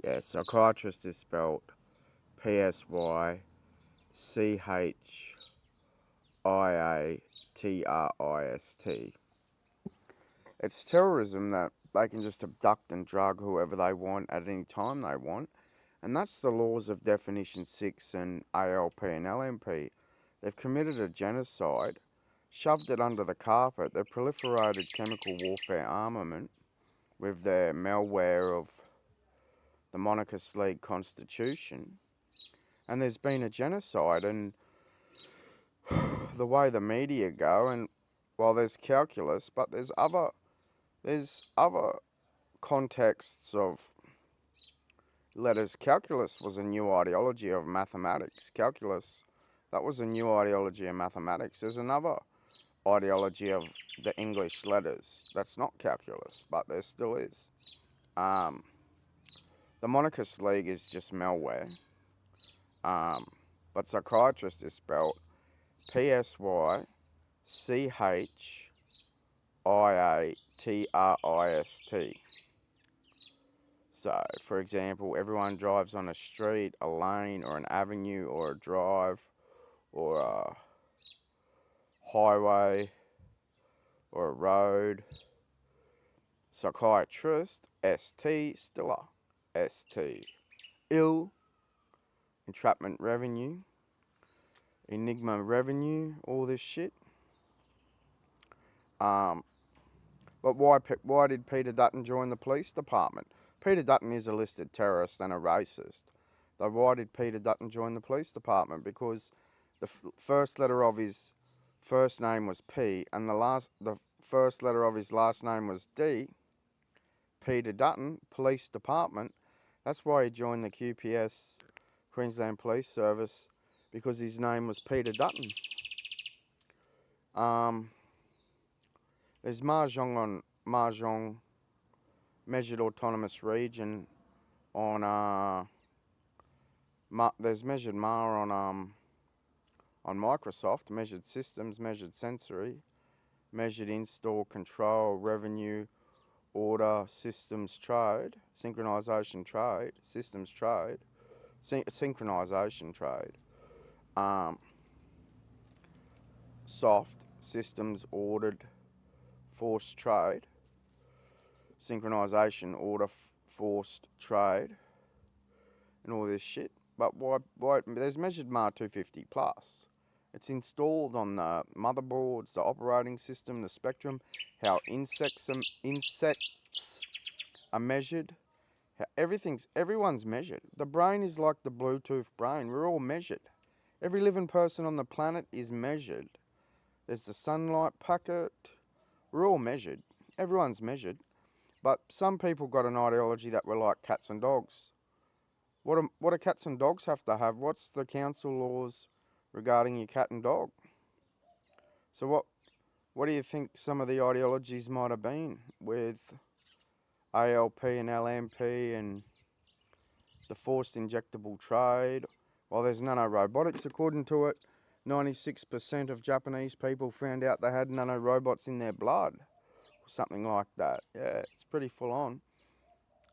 Yeah, psychiatrist is spelled PSYCHIATRIST. It's terrorism that they can just abduct and drug whoever they want at any time they want. And that's the laws of Definition 6 and ALP and LMP. They've committed a genocide, shoved it under the carpet. They've proliferated chemical warfare armament with their malware of the monarchist league constitution. And there's been a genocide, and the way the media go, and while there's calculus, but there's other contexts of letters. Calculus was a new ideology of mathematics. Calculus, that was a new ideology of mathematics. There's another ideology of the English letters that's not calculus, but there still is. The monarchist league is just malware. But psychiatrist is spelled PSYCHIATRIST. So, for example, everyone drives on a street, a lane, or an avenue, or a drive, or a highway, or a road. Psychiatrist, ST, Stiller, ST. Ill, entrapment revenue, enigma revenue, all this shit. But why did Peter Dutton join the police department? Peter Dutton is a listed terrorist and a racist. Though why did Peter Dutton join the police department? Because the first letter of his first name was P, and the first letter of his last name was D. Peter Dutton, police department. That's why he joined the QPS, Queensland Police Service, because his name was Peter Dutton. There's Mahjong measured autonomous region on there's measured MAR on Microsoft, measured systems, measured sensory, measured install, control, revenue, order, systems trade, synchronization trade, systems trade, synchronization trade, soft, systems ordered, forced trade, synchronization, order, forced trade, and all this shit. But why there's measured MAR 250 plus. It's installed on the motherboards, the operating system, the spectrum, how insects are measured. How everyone's measured. The brain is like the Bluetooth brain. We're all measured. Every living person on the planet is measured. There's the sunlight packet. We're all measured. Everyone's measured. But some people got an ideology that we're like cats and dogs. What do cats and dogs have to have? What's the council laws regarding your cat and dog? So what do you think some of the ideologies might have been with ALP and LMP and the forced injectable trade? Well, there's nanorobotics, according to it. 96% of Japanese people found out they had nanorobots in their blood. Or something like that. Yeah, it's pretty full on.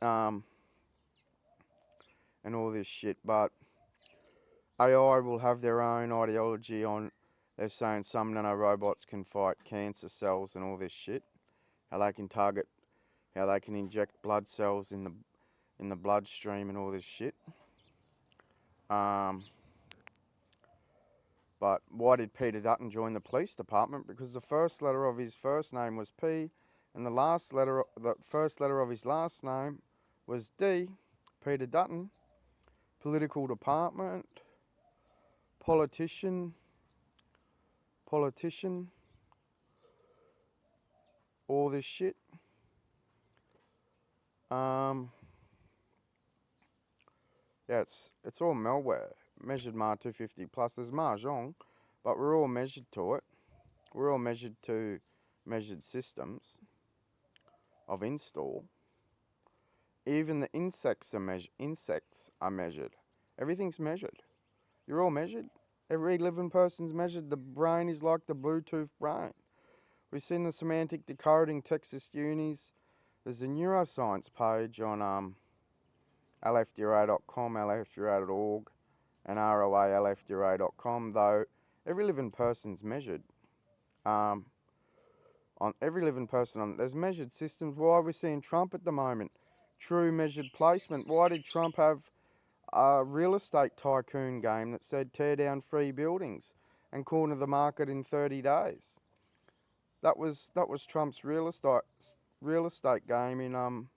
And all this shit. But AI will have their own ideology on. They're saying some nanorobots can fight cancer cells and all this shit. How they can inject blood cells in the bloodstream and all this shit. But why did Peter Dutton join the police department? Because the first letter of his first name was P, and the first letter of his last name was D. Peter Dutton, political department, politician, all this shit. Yeah, it's all malware. Measured MAR 250 plus. There's Mahjong, but we're all measured to it. We're all measured to measured systems of install. Even the insects are measured. Everything's measured. You're all measured. Every living person's measured. The brain is like the Bluetooth brain. We've seen the semantic decoding Texas unis. There's a neuroscience page on LFDRA.com, LFDRA.org, and ROA-LFDRA.com, though every living person's measured. On every living person, there's measured systems. Why are we seeing Trump at the moment? True measured placement. Why did Trump have a real estate tycoon game that said tear down free buildings and corner the market in 30 days? That was Trump's real estate game in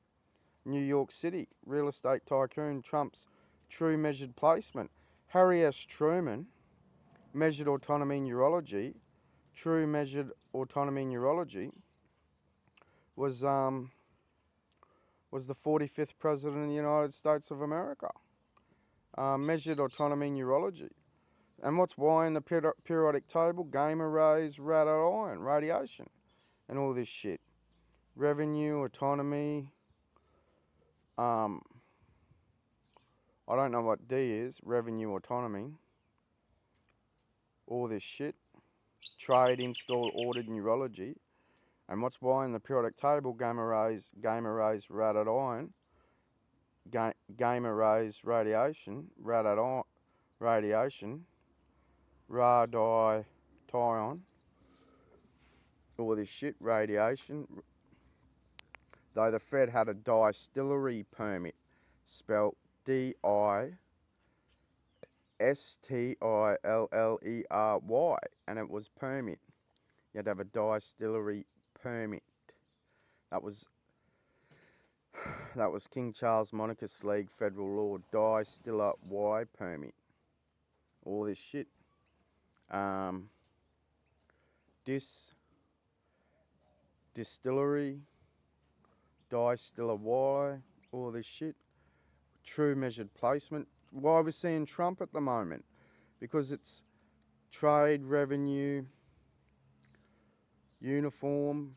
New York City. Real estate tycoon, Trump's true measured placement. Harry S. Truman, measured autonomy neurology. True measured autonomy neurology was the 45th president of the United States of America. Measured autonomy neurology. And what's why in the periodic table? Gamma rays, iron, radiation, and all this shit. Revenue, autonomy. I don't know what D is. Revenue, autonomy. All this shit. Trade, install, ordered neurology. And what's why in the periodic table? Gamma rays, iron. Gamma rays, radiation, radiation, radiation, all this shit, radiation. Though the Fed had a distillery permit, spelled DISTILLERY, and it was permit. You had to have a distillery permit. That was King Charles Monarchist League federal law, distiller Y permit. All this shit. Distillery, distiller Y, all this shit. True measured placement. Why are we seeing Trump at the moment? Because it's trade, revenue, uniform,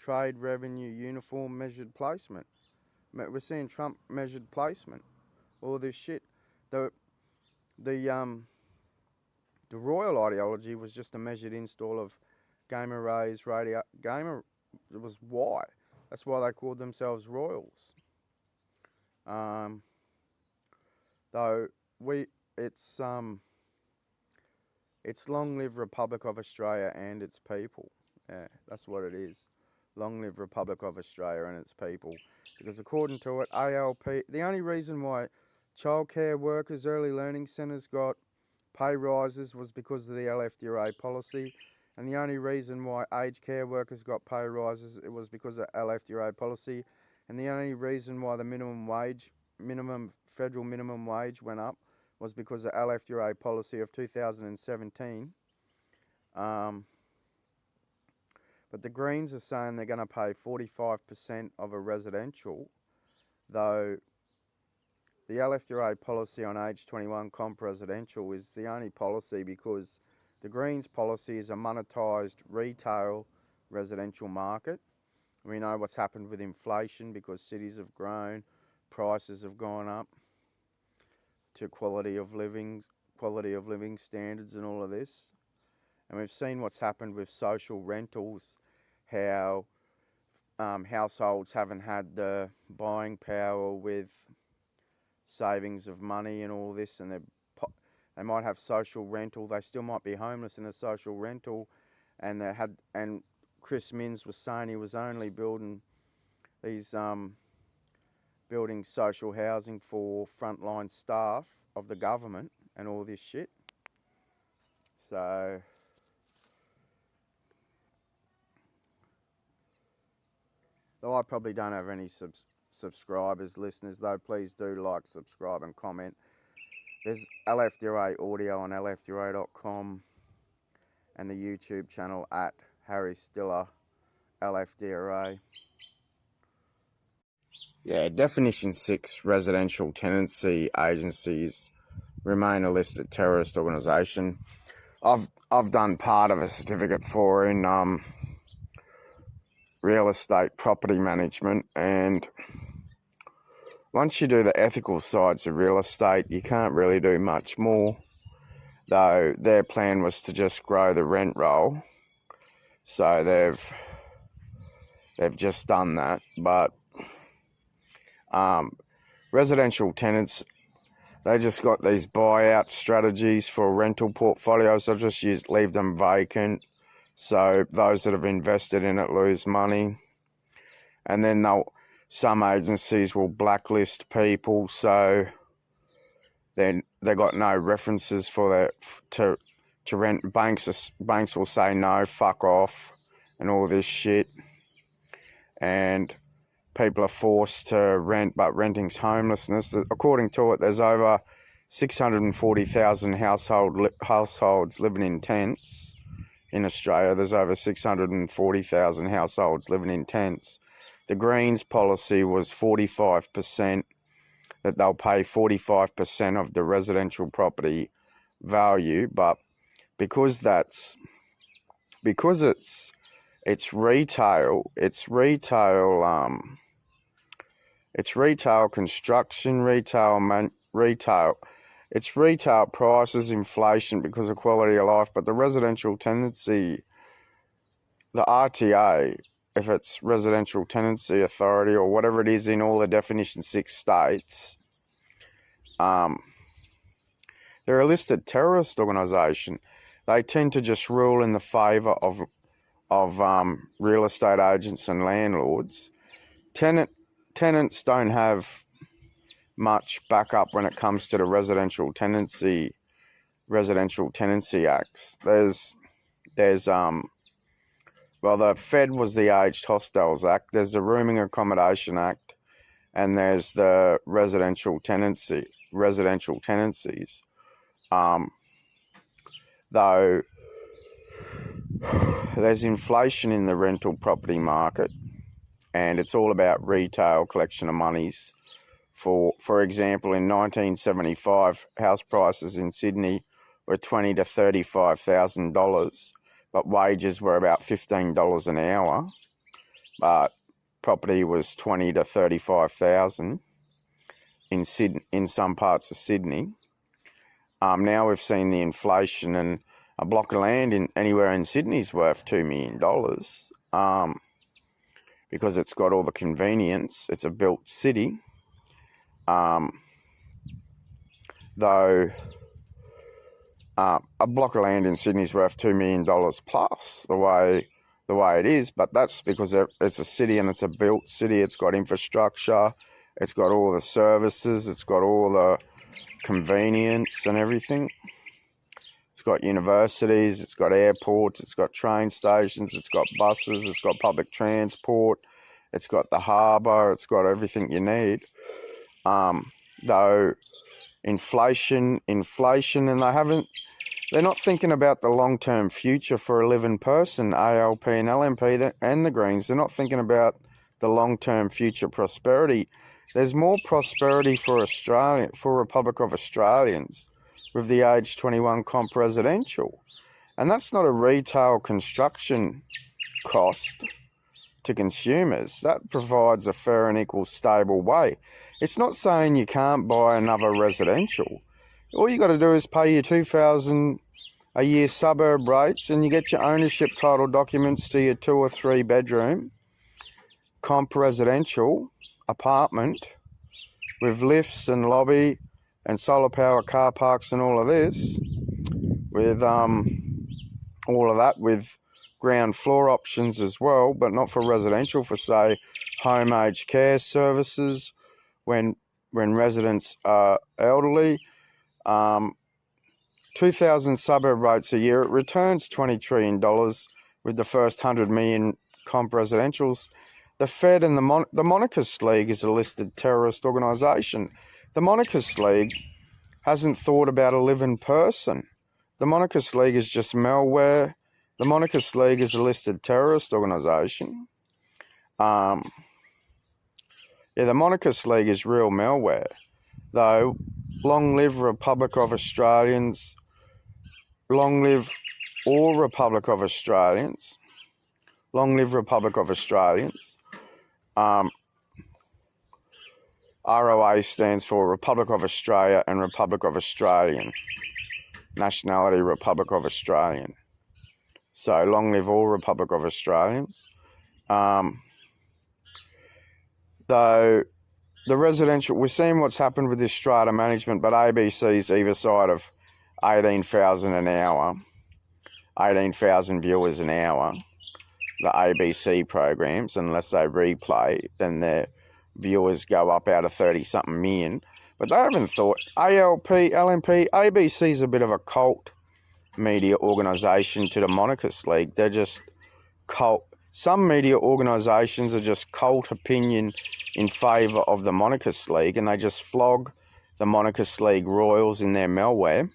measured placement. We're seeing Trump measured placement. All this shit. The royal ideology was just a measured install of gamma rays, gamma. It was Y. That's why they called themselves royals. Though it's long live Republic of Australia and its people. Yeah, that's what it is. Long live Republic of Australia and its people. Because according to it, ALP, the only reason why childcare workers, early learning centres got pay rises was because of the LFDRA policy. And the only reason why aged care workers got pay rises, it was because of LFDRA policy. And the only reason why the federal minimum wage went up was because of LFDRA policy of 2017. But the Greens are saying they're going to pay 45% of a residential, though the LFDRA policy on age 21 comp residential is the only policy because the Greens policy is a monetised retail residential market. We know what's happened with inflation because cities have grown, prices have gone up to quality of living standards and all of this. And we've seen what's happened with social rentals, how households haven't had the buying power with savings of money and all this, and they might have social rental, they still might be homeless in a social rental, and Chris Minns was saying he was only building these building social housing for frontline staff of the government and all this shit. So though I probably don't have any subscribers, listeners, though, please do like, subscribe and comment. There's LFDRA audio on LFDRA.com and the YouTube channel at Harry Stiller LFDRA. Yeah, Definition 6 residential tenancy agencies remain a listed terrorist organisation. I've done part of a certificate for in real estate property management, and once you do the ethical sides of real estate, you can't really do much more, though their plan was to just grow the rent roll. So they've just done that, but residential tenants, they just got these buyout strategies for rental portfolios. They'll just leave them vacant, so those that have invested in it lose money. And then some agencies will blacklist people, so then they got no references for that to rent. Banks will say no, fuck off, and all this shit. And people are forced to rent, but renting's homelessness. According to it, there's over 640,000 households living in tents in Australia. There's over 640,000 households living in tents. The Greens policy was 45%, that they'll pay 45% of the residential property value, but because it's retail construction, it's retail prices, inflation because of quality of life. But the residential tenancy, the RTA, if it's Residential Tenancy Authority or whatever it is in all the Definition 6 states, they're a listed terrorist organisation. They tend to just rule in the favour of real estate agents and landlords. Tenants don't have much backup when it comes to the Residential Tenancy Acts. The Fed was the Aged Hostels Act. There's the Rooming Accommodation Act, and there's the residential tenancies. Though there's inflation in the rental property market, and it's all about retail collection of monies. For example, in 1975, house prices in Sydney were $20,000 to $35,000, but wages were about $15 an hour. But property was $20,000 to $35,000 in some parts of Sydney. Now we've seen the inflation, and a block of land anywhere in Sydney is worth $2 million because it's got all the convenience. It's a built city. Though a block of land in Sydney is worth $2 million plus the way it is, but that's because it's a city and it's a built city. It's got infrastructure, it's got all the services, it's got all the convenience and everything. It's got universities, it's got airports, it's got train stations, it's got buses, it's got public transport, it's got the harbour, it's got everything you need. Though inflation, and they're not thinking about the long-term future for a living person, ALP and LNP and the Greens. They're not thinking about the long-term future prosperity. There's more prosperity for Republic of Australians with the age 21 comp residential. And that's not a retail construction cost to consumers. That provides a fair and equal stable way. It's not saying you can't buy another residential. All you got to do is pay your $2,000 a year suburb rates, and you get your ownership title documents to your 2 or 3 bedroom comp residential apartment with lifts and lobby and solar power car parks and all of this, with all of that with ground floor options as well, but not for residential, for say home aged care services when residents are elderly. 2,000 suburb rates a year, it returns $20 trillion with the first 100 million comp residentials. The Fed and the Monarchist League is a listed terrorist organisation. The Monarchist League hasn't thought about a living person. The Monarchist League is just malware. The Monarchist League is a listed terrorist organisation. The Monarchist League is real malware. Though, long live Republic of Australians. Long live all Republic of Australians. Long live Republic of Australians. ROA stands for Republic of Australia and Republic of Australian. Nationality, Republic of Australian. So long live all Republic of Australians. Though the residential, we're seeing what's happened with this strata management, but ABC's either side of 18,000 an hour, 18,000 viewers an hour, the ABC programs, unless they replay, then their viewers go up out of 30-something million. But they haven't thought, ALP, LMP, ABC's a bit of a cult media organisation to the Monarchist League. They're just cult. Some media organisations are just cult opinion in favour of the Monarchist League, and they just flog the Monarchist League royals in their malware,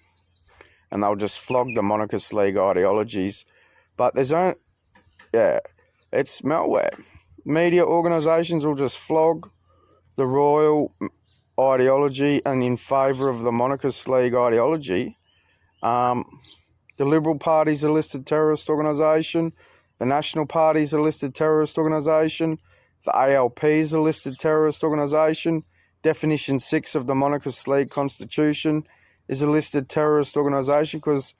and they'll just flog the Monarchist League ideologies. But there's only, yeah, it's malware. Media organisations will just flog the royal ideology and in favour of the Monarchist League ideology. The Liberal Party's a listed terrorist organisation. The National Party's a listed terrorist organisation. The ALP is a listed terrorist organisation. Definition 6 of the Monarchist League Constitution is a listed terrorist organisation because,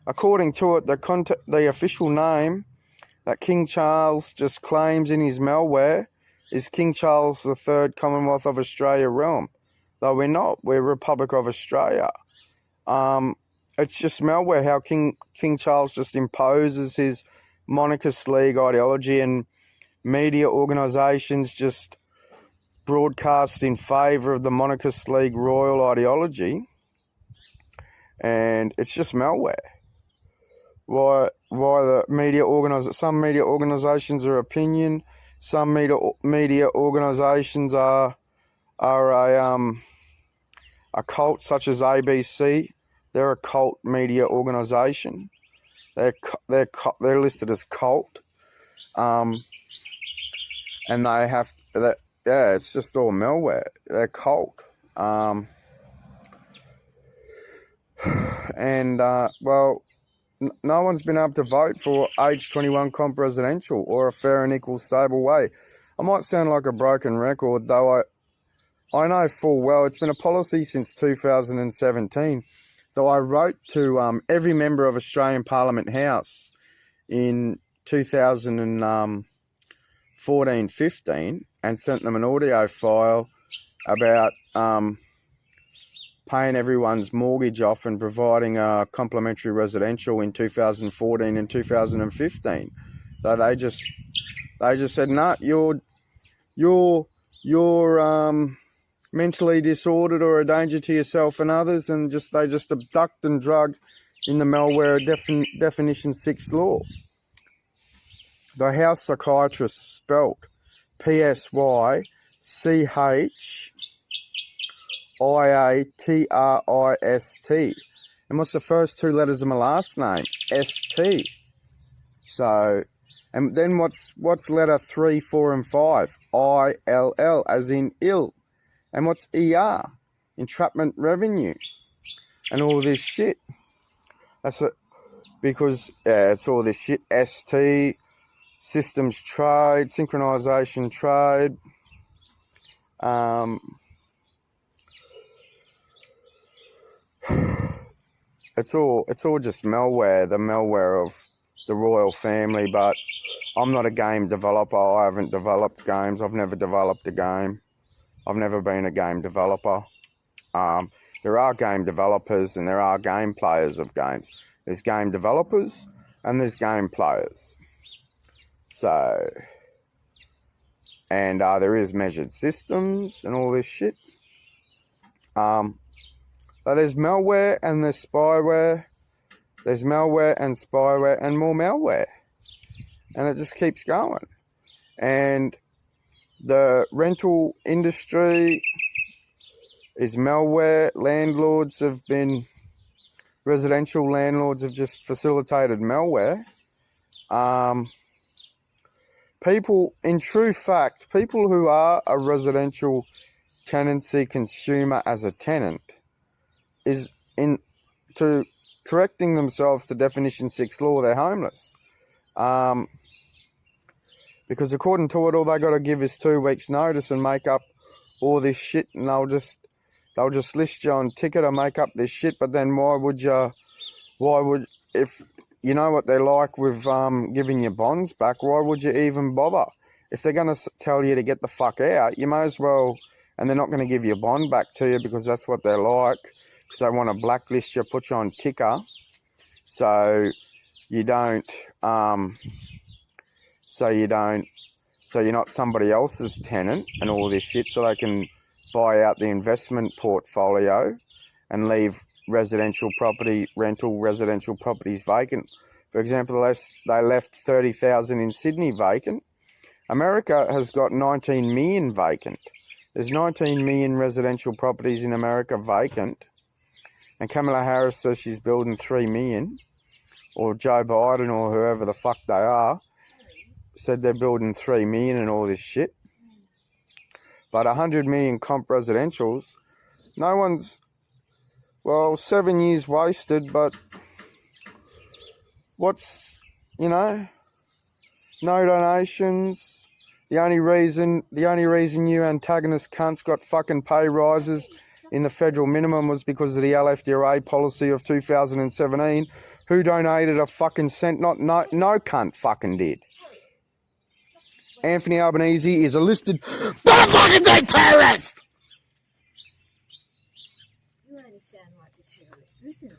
according to it, the official name that King Charles just claims in his malware is King Charles III, Commonwealth of Australia realm. Though we're not. We're Republic of Australia. It's just malware how King Charles just imposes his Monarchist League ideology, and media organisations just broadcast in favour of the Monarchist League royal ideology, and it's just malware. Why the some media organisations are opinion, some media organisations are a cult, such as ABC. They're a cult media organisation. They're listed as cult, and they have that. Yeah, it's just all malware. They're cult, well, no one's been able to vote for age 21 comp residential or a fair and equal stable way. I might sound like a broken record, though I know full well it's been a policy since 2017. Though I wrote to every member of Australian Parliament House in 2014-15 and sent them an audio file about paying everyone's mortgage off and providing a complimentary residential in 2014 and 2015. So they just said, "Nah, you're mentally disordered or a danger to yourself and others," and they just abduct and drug in the malware definition 6 law. The house psychiatrist spelt PSYCHIATRIST. And what's the first 2 letters of my last name? ST. So, and then what's letter 3, 4, and 5? ILL, as in ill. And what's ER? Entrapment revenue. And all this shit. That's it. Because it's all this shit. ST, systems trade, synchronization trade. It's all just malware, the malware of the royal family. But I'm not a game developer. I haven't developed games. I've never developed a game. I've never been a game developer. There are game developers and there are game players of games. There's game developers and there's game players. So, and there is measured systems and all this shit. So there's malware and there's spyware. There's malware and spyware and more malware. And it just keeps going. And the rental industry is malware. Residential landlords have just facilitated malware. In true fact, people who are a residential tenancy consumer as a tenant is to correcting themselves to definition 6 law, they're homeless. Because according to it, all they got to give is 2 weeks notice and make up all this shit, and they'll just list you on ticket and make up this shit. But then if you know what they're like with giving you bonds back, why would you even bother? If they're going to tell you to get the fuck out, you may as well and they're not going to give your bond back to you because that's what they're like, because they want to blacklist you, put you on ticker, so you're not somebody else's tenant and all this shit, so they can buy out the investment portfolio and leave rental residential properties vacant. For example, they left 30,000 in Sydney vacant. America has got 19 million vacant. There's 19 million residential properties in America vacant. And Kamala Harris says she's building 3 million. Or Joe Biden or whoever the fuck they are said they're building 3 million and all this shit. But 100 million comp residentials, no one's, well, 7 years wasted, but what's, no donations. The only reason you antagonist cunts got fucking pay rises in the federal minimum was because of the LFDRA policy of 2017. Who donated a fucking cent? No cunt fucking did. Anthony Albanese is a listed motherfucking terrorist! You only sound like a terrorist. Listen.